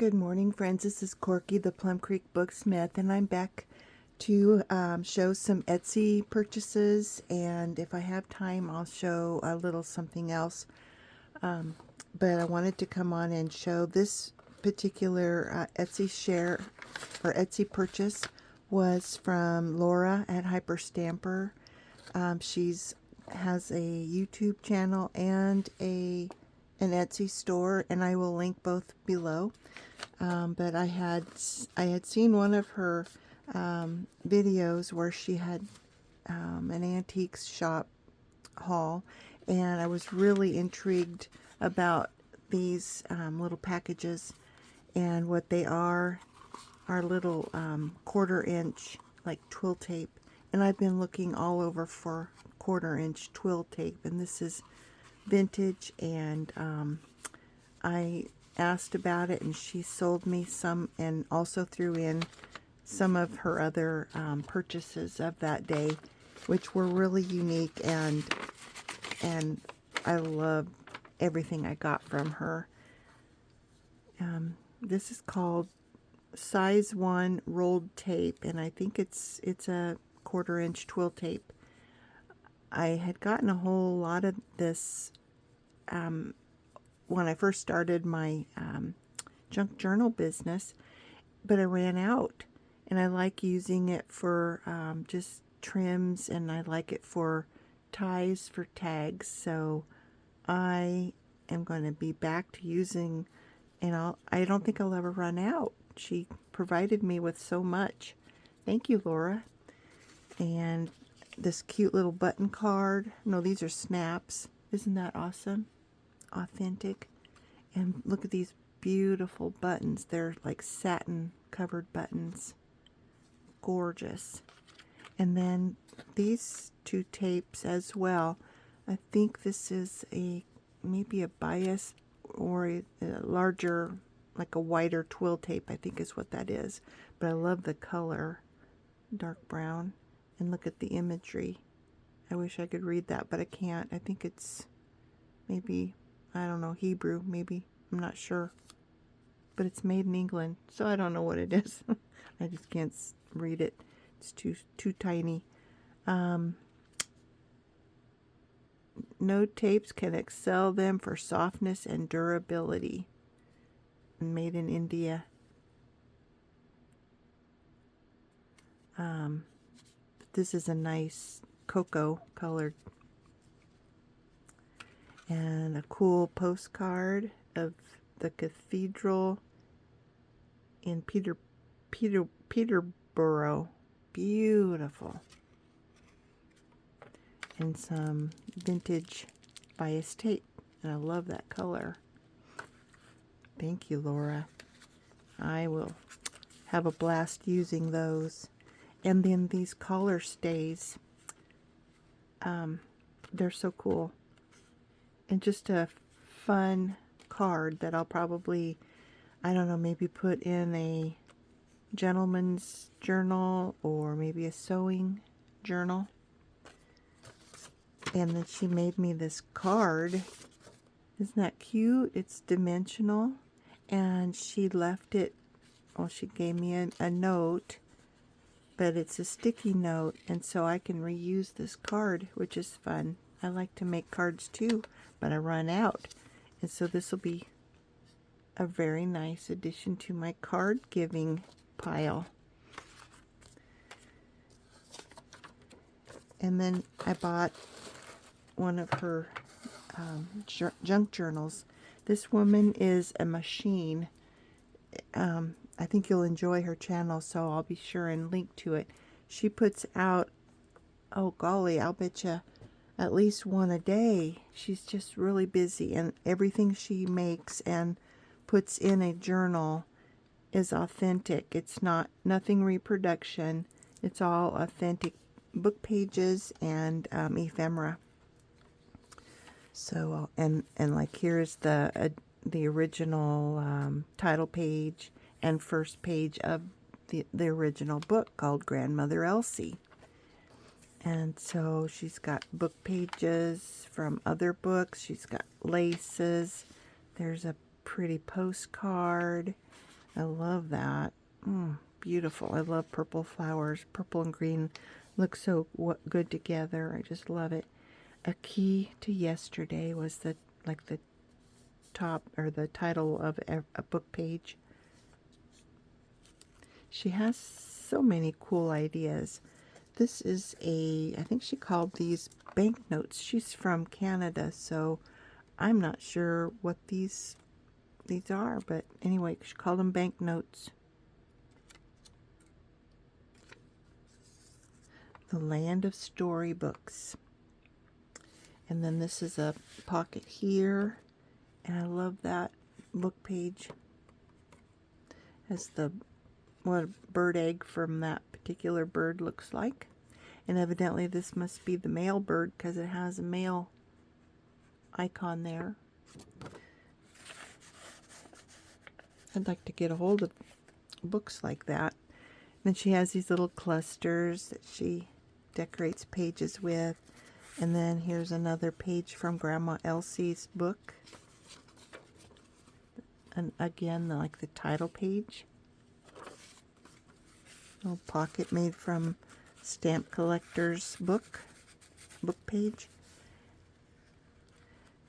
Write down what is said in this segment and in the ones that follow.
Good morning, friends. This is Corky, the Plum Creek Booksmith, and I'm back to show some Etsy purchases, and if I have time, I'll show a little something else. But I wanted to come on and show this particular Etsy share or Etsy purchase was from Laura at Hyperstamper. She's has a YouTube channel and an Etsy store, and I will link both below. But I had seen one of her videos where she had an antiques shop haul, and I was really intrigued about these little packages, and what they are little 1/4 inch like twill tape, and I've been looking all over for 1/4 inch twill tape, and this is vintage, and I asked about it, and she sold me some, and also threw in some of her other purchases of that day, which were really unique, and I love everything I got from her. This is called size 1 rolled tape, and I think it's a 1/4 inch twill tape. I had gotten a whole lot of this when I first started my junk journal business, but I ran out, and I like using it for just trims, and I like it for ties for tags, so I am going to be back to using, and I don't think I'll ever run out. She provided me with so much. Thank you, Laura. And this cute little button card. No, these are snaps. Isn't that awesome? Authentic. And look at these beautiful buttons. They're like satin covered buttons. Gorgeous. And then these two tapes as well. I think this is maybe a bias or a larger, like a wider twill tape, I think is what that is. But I love the color, dark brown, and look at the imagery. I wish I could read that, but I can't. I think it's maybe, I don't know, Hebrew, maybe. I'm not sure. But it's made in England, so I don't know what it is. I just can't read it. It's too tiny. No tapes can excel them for softness and durability. Made in India. This is a nice cocoa colored, and a cool postcard of the cathedral in Peterborough. Beautiful. And some vintage bias tape, and I love that color. Thank you, Laura. I will have a blast using those. And then these collar stays. They're so cool. And just a fun card that I'll probably, I don't know, maybe put in a gentleman's journal or maybe a sewing journal. And then she made me this card. Isn't that cute? It's dimensional. And she left it, well, she gave me a note, but it's a sticky note, and so I can reuse this card, which is fun. I like to make cards too, but I run out. And so this will be a very nice addition to my card giving pile. And then I bought one of her junk journals. This woman is a machine. I think you'll enjoy her channel, so I'll be sure and link to it. She puts out, oh golly, I'll bet you at least one a day. She's just really busy, and everything she makes and puts in a journal is authentic. It's nothing reproduction. It's all authentic book pages and ephemera. So, and like here's the original title page and first page of the original book called Grandmother Elsie. And so she's got book pages from other books. She's got laces. There's a pretty postcard. I love that. Beautiful. I love purple flowers. Purple and green look so good together. I just love it. A Key to Yesterday was the top or the title of a book page. She has so many cool ideas. This is I think she called these banknotes. She's from Canada, so I'm not sure what these are, but anyway, she called them banknotes. The Land of Storybooks. And then this is a pocket here, and I love that book page. Has what a bird egg from that particular bird looks like. And evidently this must be the male bird because it has a male icon there. I'd like to get a hold of books like that. Then she has these little clusters that she decorates pages with. And then here's another page from Grandma Elsie's book. And again, like the title page. Little pocket made from Stamp Collector's book page.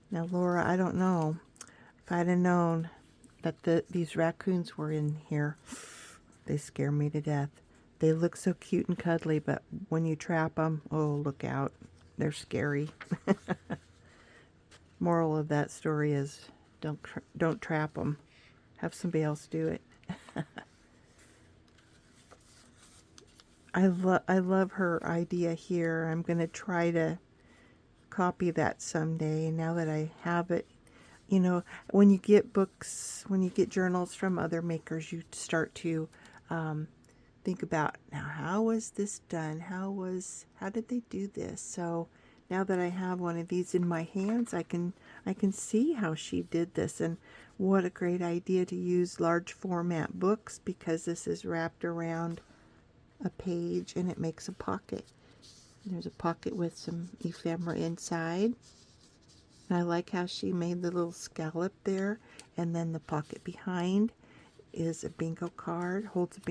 Now, Laura, I don't know if I'd have known that these raccoons were in here. They scare me to death. They look so cute and cuddly, but when you trap them, oh, look out. They're scary. Moral of that story is don't trap them. Have somebody else do it. I love her idea here. I'm going to try to copy that someday now that I have it. You know, when you get books, when you get journals from other makers, you start to think about, now how was this done? How did they do this? So now that I have one of these in my hands, I can see how she did this, and what a great idea to use large format books because this is wrapped around a page and it makes a pocket. There's a pocket with some ephemera inside. And I like how she made the little scallop there, and then the pocket behind is a bingo card, holds a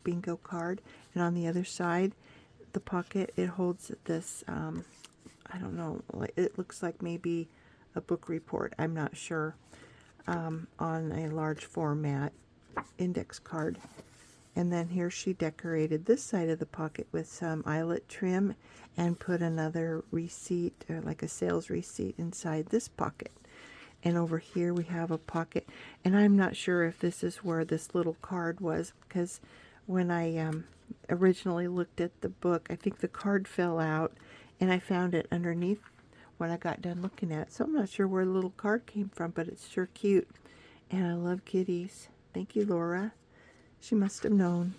bingo card, and on the other side, the pocket, it holds this, I don't know, it looks like maybe a book report, I'm not sure, on a large format index card. And then here she decorated this side of the pocket with some eyelet trim and put another receipt, or like a sales receipt, inside this pocket. And over here we have a pocket, and I'm not sure if this is where this little card was, because when I originally looked at the book, I think the card fell out, and I found it underneath when I got done looking at it. So I'm not sure where the little card came from, but it's sure cute. And I love kitties. Thank you, Laura. She must have known.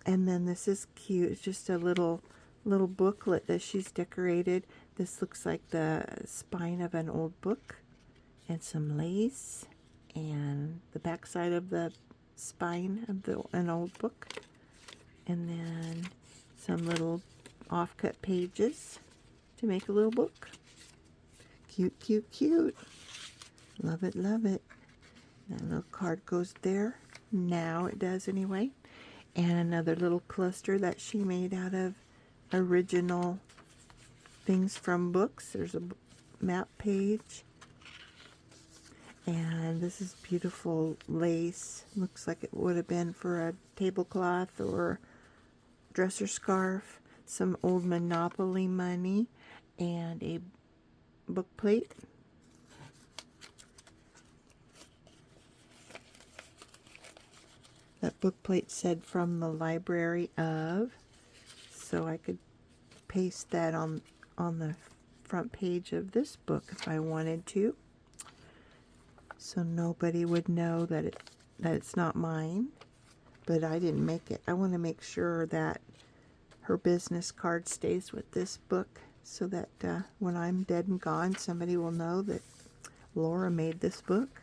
And then this is cute. It's just a little booklet that she's decorated. This looks like the spine of an old book, and some lace, and the back side of the spine of an old book, and then some little offcut pages to make a little book. Cute, cute, cute. Love it, love it. That little card goes there. Now it does anyway. And another little cluster that she made out of original things from books. There's a map page. And this is beautiful lace. Looks like it would have been for a tablecloth or dresser scarf. Some old Monopoly money and a book plate. That book plate said from the library of, so I could paste that on the front page of this book if I wanted to, so nobody would know that it's not mine, but I didn't make it. I want to make sure that her business card stays with this book, so that when I'm dead and gone, somebody will know that Laura made this book.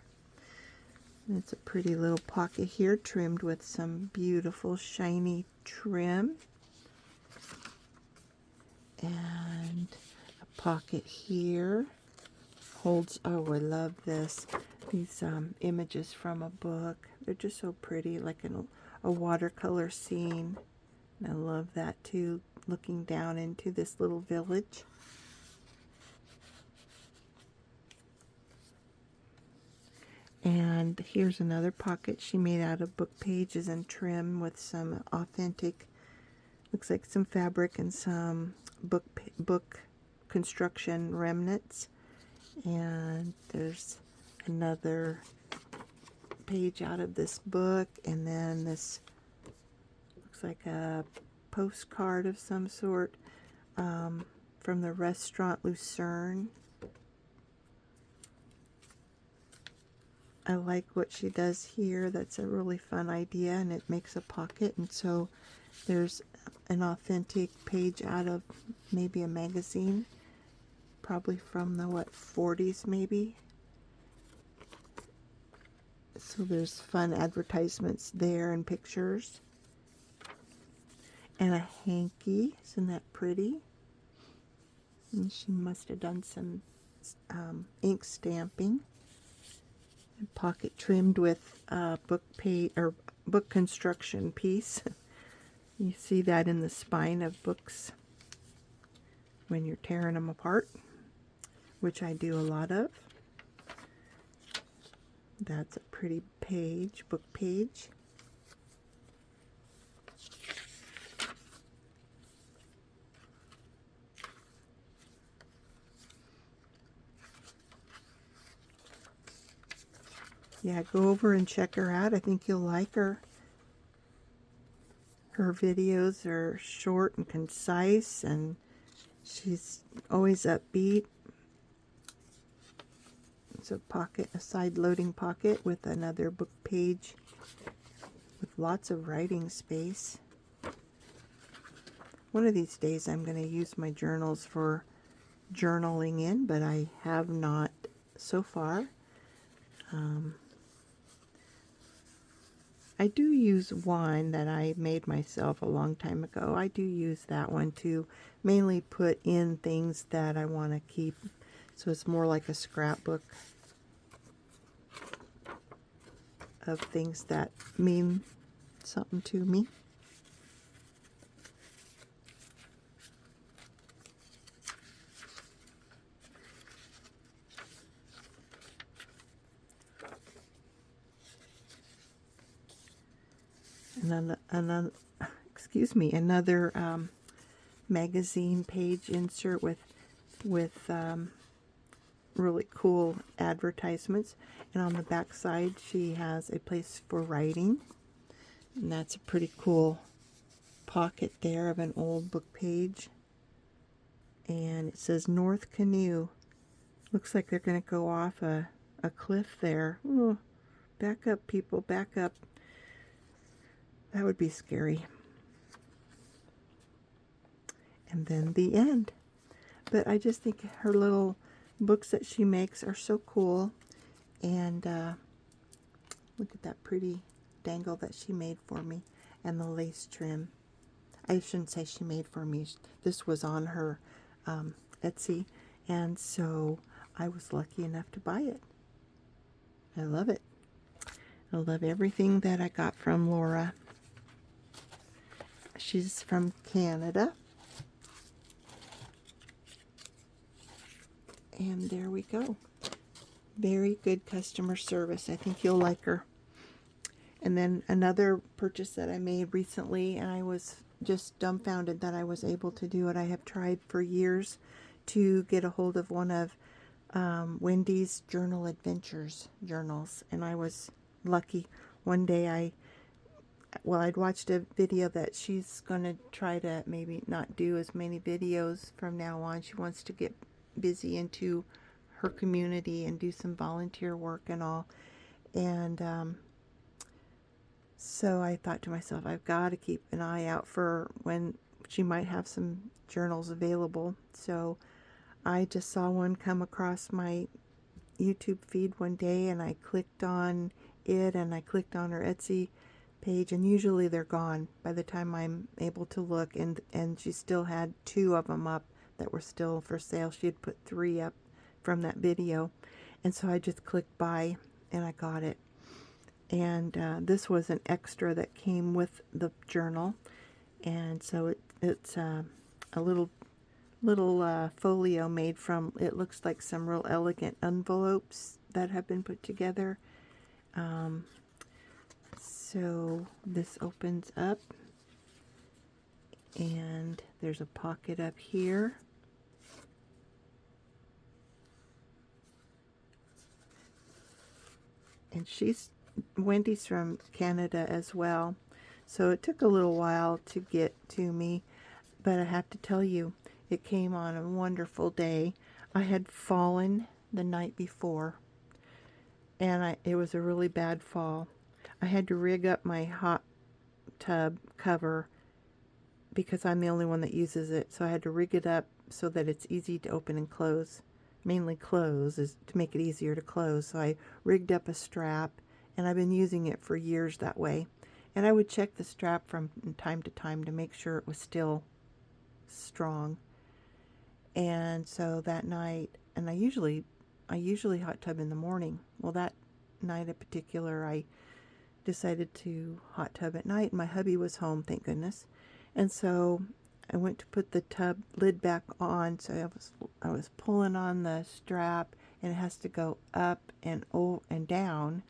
It's a pretty little pocket here, trimmed with some beautiful shiny trim. And a pocket here holds, oh, I love this. these images from a book. They're just so pretty, like a watercolor scene. And I love that too, looking down into this little village. And here's another pocket she made out of book pages and trim with some authentic, looks like some fabric and some book construction remnants. And there's another page out of this book, and then this looks like a postcard of some sort from the restaurant Lucerne. I like what she does here. That's a really fun idea, and it makes a pocket. And so there's an authentic page out of maybe a magazine, probably from the 40s maybe. So there's fun advertisements there and pictures. And a hanky. Isn't that pretty? And she must have done some ink stamping. And pocket trimmed with book construction piece. You see that in the spine of books when you're tearing them apart, which I do a lot of. That's a pretty page, book page. Yeah, go over and check her out. I think you'll like her. Her videos are short and concise, and she's always upbeat. It's a pocket, a side loading pocket with another book page with lots of writing space. One of these days I'm going to use my journals for journaling in, but I have not so far. I do use one that I made myself a long time ago. I do use that one to mainly put in things that I want to keep. So it's more like a scrapbook of things that mean something to me. And another magazine page insert with really cool advertisements. And on the back side she has a place for writing, and that's a pretty cool pocket there of an old book page. And it says North Canoe. Looks like they're going to go off a cliff there. Ooh, back up, people, back up. That would be scary. And then the end. But I just think her little books that she makes are so cool. And look at that pretty dangle that she made for me. And the lace trim. I shouldn't say she made for me. This was on her Etsy. And so I was lucky enough to buy it. I love it. I love everything that I got from Laura. She's from Canada. And there we go. Very good customer service. I think you'll like her. And then another purchase that I made recently, and I was just dumbfounded that I was able to do it. I have tried for years to get a hold of one of Wendy's Journal Adventures journals, and I was lucky. One day I'd watched a video that she's going to try to maybe not do as many videos from now on. She wants to get busy into her community and do some volunteer work and all. And so I thought to myself, I've got to keep an eye out for when she might have some journals available. So I just saw one come across my YouTube feed one day, and I clicked on it, and I clicked on her Etsy page, and usually they're gone by the time I'm able to look, and she still had 2 of them up that were still for sale. She had put 3 up from that video, and so I just clicked buy, and I got it. And this was an extra that came with the journal, and so it's a little folio made from, it looks like some real elegant envelopes that have been put together. So this opens up, and there's a pocket up here. And Wendy's from Canada as well, so it took a little while to get to me, but I have to tell you, it came on a wonderful day. I had fallen the night before, and it was a really bad fall. I had to rig up my hot tub cover because I'm the only one that uses it, so I had to rig it up so that it's easy to open and close. Mainly close, is to make it easier to close. So I rigged up a strap, and I've been using it for years that way. And I would check the strap from time to time to make sure it was still strong. And so that night, and I usually hot tub in the morning. Well, that night in particular, I decided to hot tub at night. My hubby was home, thank goodness. And so I went to put the tub lid back on, so I was pulling on the strap, and it has to go up and down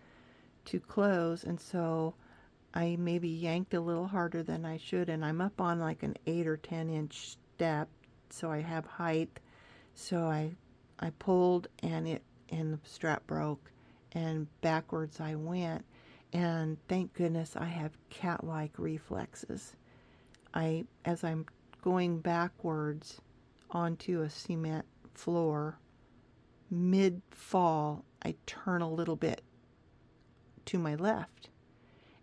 to close, and so I maybe yanked a little harder than I should, and I'm up on like an 8 or 10 inch step, so I have height. So I pulled, and the strap broke, and backwards I went, and thank goodness I have cat-like reflexes. As I'm going backwards onto a cement floor, mid-fall, I turn a little bit to my left.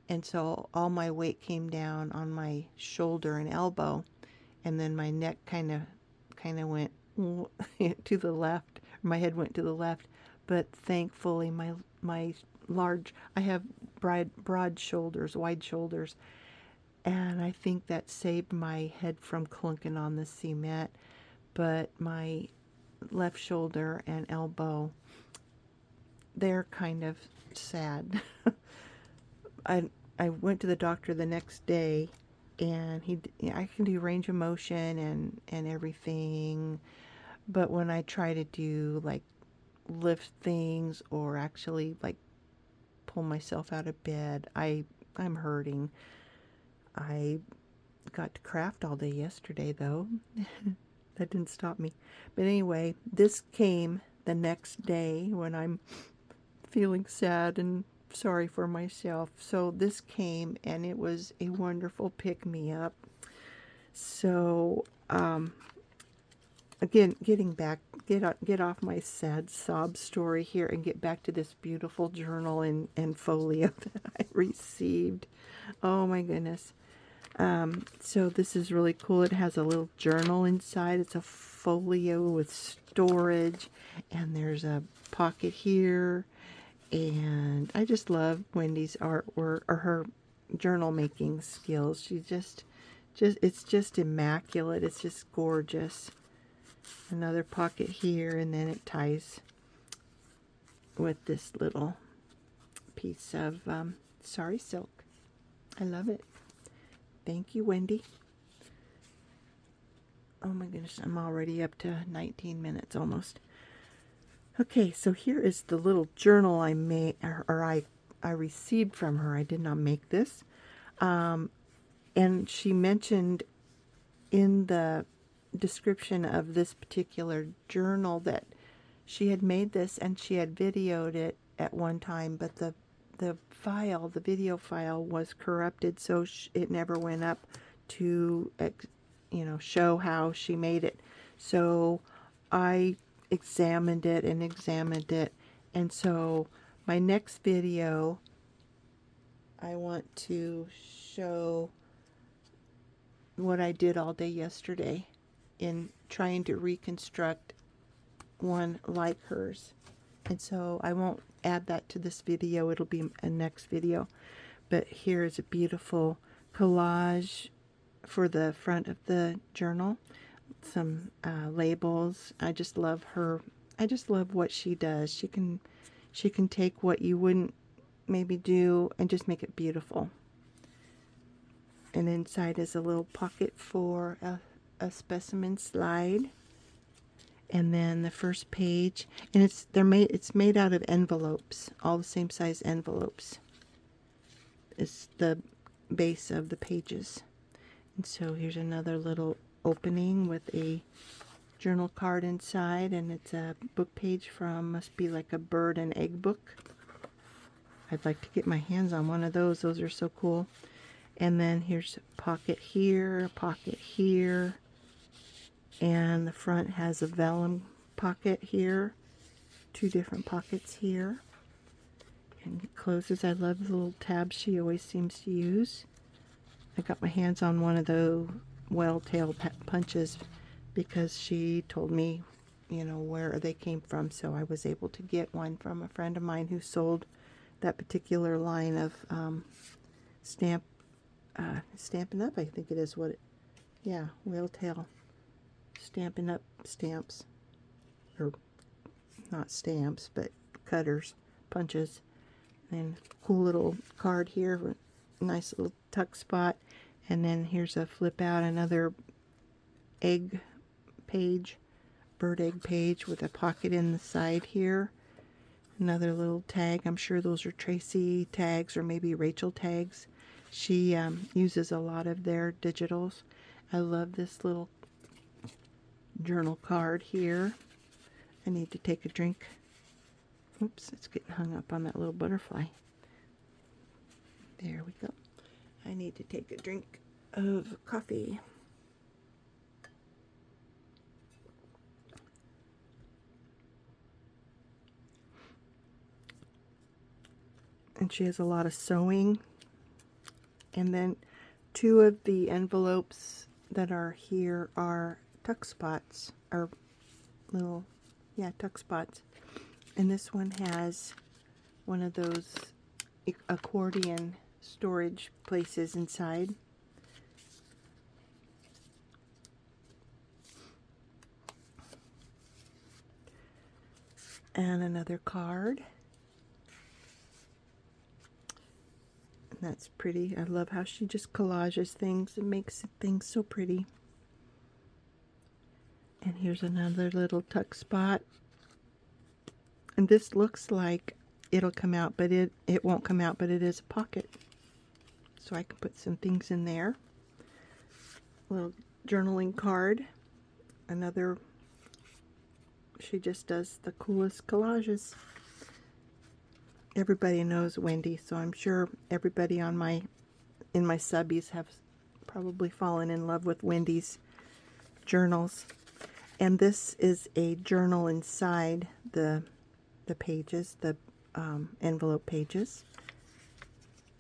And so all my weight came down on my shoulder and elbow, and then my neck kind of went to the left. My head went to the left, but thankfully my large, I have broad shoulders, wide shoulders, and I think that saved my head from clunking on the cement. But my left shoulder and elbow, they're kind of sad. I went to the doctor the next day, and I can do range of motion and everything, but when I try to do like lift things or actually like pull myself out of bed, I'm hurting. I got to craft all day yesterday, though. That didn't stop me. But anyway, this came the next day when I'm feeling sad and sorry for myself. So this came, and it was a wonderful pick-me-up. So, again, get off my sad sob story here and get back to this beautiful journal and folio that I received. Oh my goodness. So this is really cool. It has a little journal inside. It's a folio with storage, and there's a pocket here. And I just love Wendy's artwork, or her journal making skills. She it's just immaculate. It's just gorgeous. Another pocket here, and then it ties with this little piece of sari silk. I love it. Thank you, Wendy. Oh my goodness, I'm already up to 19 minutes almost. Okay, so here is the little journal I made, or I received from her. I did not make this. And she mentioned in the description of this particular journal that she had made this and she had videoed it at one time, but the video file was corrupted, so it never went up to, show how she made it. So I examined it, and so my next video, I want to show what I did all day yesterday in trying to reconstruct one like hers. And so I won't add that to this video. It'll be a next video. But here is a beautiful collage for the front of the journal. Some labels. I just love her. I just love what she does. she can take what you wouldn't maybe do and just make it beautiful. And inside is a little pocket for a specimen slide. And then the first page, and it's made out of envelopes, all the same size envelopes. It's the base of the pages. And so here's another little opening with a journal card inside, and it's a book page from, must be like a bird and egg book. I'd like to get my hands on one of those. Those are so cool. And then here's a pocket here, and the front has a vellum pocket here, two different pockets here, and it closes. I love the little tabs she always seems to use. I got my hands on one of those well-tailed punches because she told me, you know, where they came from, so I was able to get one from a friend of mine who sold that particular line of Stampin' Up, I think it is what it, yeah, whale tail Stampin' Up stamps, or not stamps, but cutters, punches, and cool little card here with a nice little tuck spot, and then here's a flip out, another egg page, bird egg page with a pocket in the side here, another little tag. I'm sure those are Tracy tags or maybe Rachel tags. She uses a lot of their digitals. I love this little journal card here. I need to take a drink. Oops, it's getting hung up on that little butterfly. There we go. I need to take a drink of coffee. And she has a lot of sewing. And then two of the envelopes that are here are tuck spots, or little, yeah, tuck spots. And this one has one of those accordion storage places inside. And another card. And that's pretty. I love how she just collages things and makes things so pretty. And here's another little tuck spot. And this looks like it'll come out, but it won't come out, but it is a pocket. So I can put some things in there. Little journaling card. Another, she just does the coolest collages. Everybody knows Wendy, so I'm sure everybody in my subbies have probably fallen in love with Wendy's journals. And this is a journal inside the pages, the envelope pages.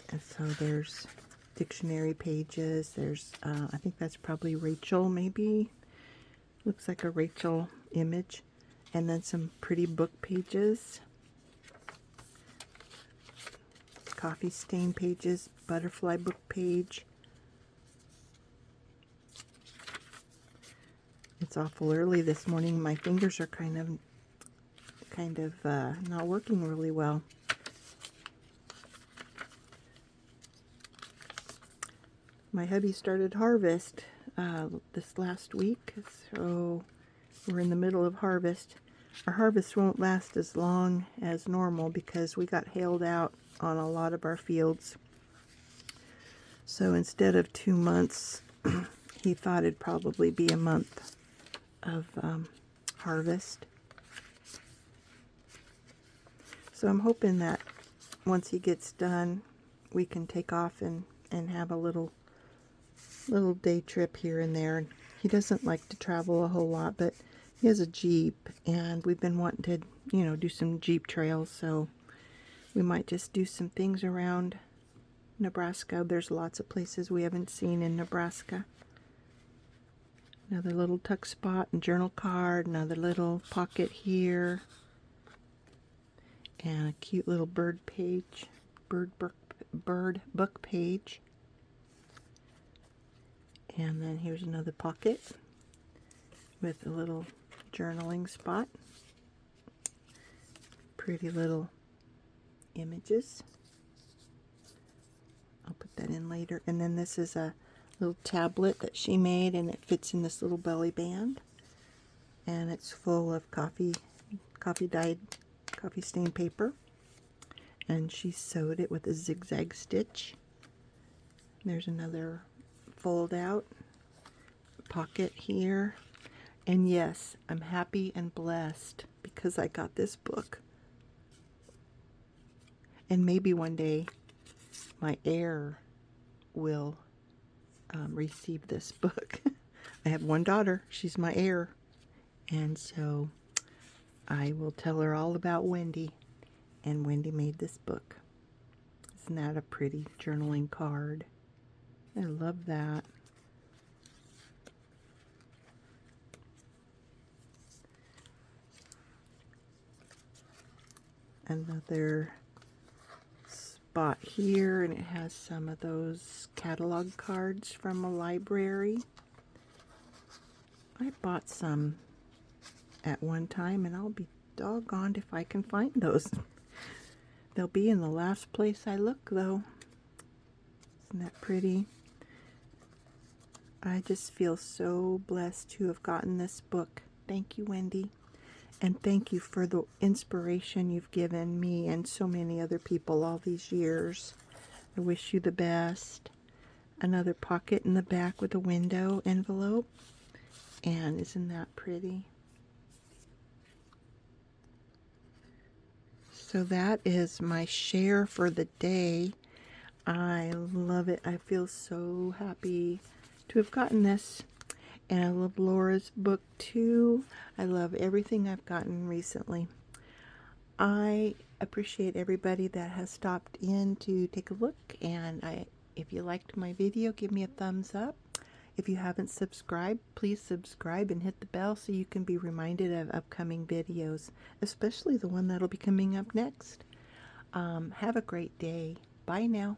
And so there's dictionary pages. There's, I think that's probably Rachel, maybe. Looks like a Rachel image. And then some pretty book pages. Coffee stain pages, butterfly book page. It's awful early this morning. My fingers are kind of not working really well. My hubby started harvest this last week, so we're in the middle of harvest. Our harvest won't last as long as normal because we got hailed out on a lot of our fields. So instead of 2 months, he thought it'd probably be a month of harvest. So I'm hoping that once he gets done, we can take off and have a little day trip here and there. He doesn't like to travel a whole lot, but he has a Jeep, and we've been wanting to, you know, do some Jeep trails, so we might just do some things around Nebraska. There's lots of places we haven't seen in Nebraska. Another little tuck spot and journal card, another little pocket here, and a cute little bird page, bird book page. And then here's another pocket with a little journaling spot. Pretty little images. I'll put that in later. And then this is a little tablet that she made, and it fits in this little belly band. And it's full of coffee stain paper. And she sewed it with a zigzag stitch. There's another fold out pocket here. And yes, I'm happy and blessed because I got this book. And maybe one day my heir will receive this book. I have one daughter. She's my heir. And so I will tell her all about Wendy. And Wendy made this book. Isn't that a pretty journaling card? I love that. Another spot here, and it has some of those catalog cards from a library. I bought some at one time, and I'll be doggone if I can find those. They'll be in the last place I look, though. Isn't that pretty? I just feel so blessed to have gotten this book. Thank you, Wendy. And thank you for the inspiration you've given me and so many other people all these years. I wish you the best. Another pocket in the back with a window envelope. And isn't that pretty? So that is my share for the day. I love it. I feel so happy to have gotten this. And I love Laura's book too. I love everything I've gotten recently. I appreciate everybody that has stopped in to take a look. And if you liked my video, give me a thumbs up. If you haven't subscribed, please subscribe and hit the bell so you can be reminded of upcoming videos, especially the one that'll be coming up next. Have a great day. Bye now.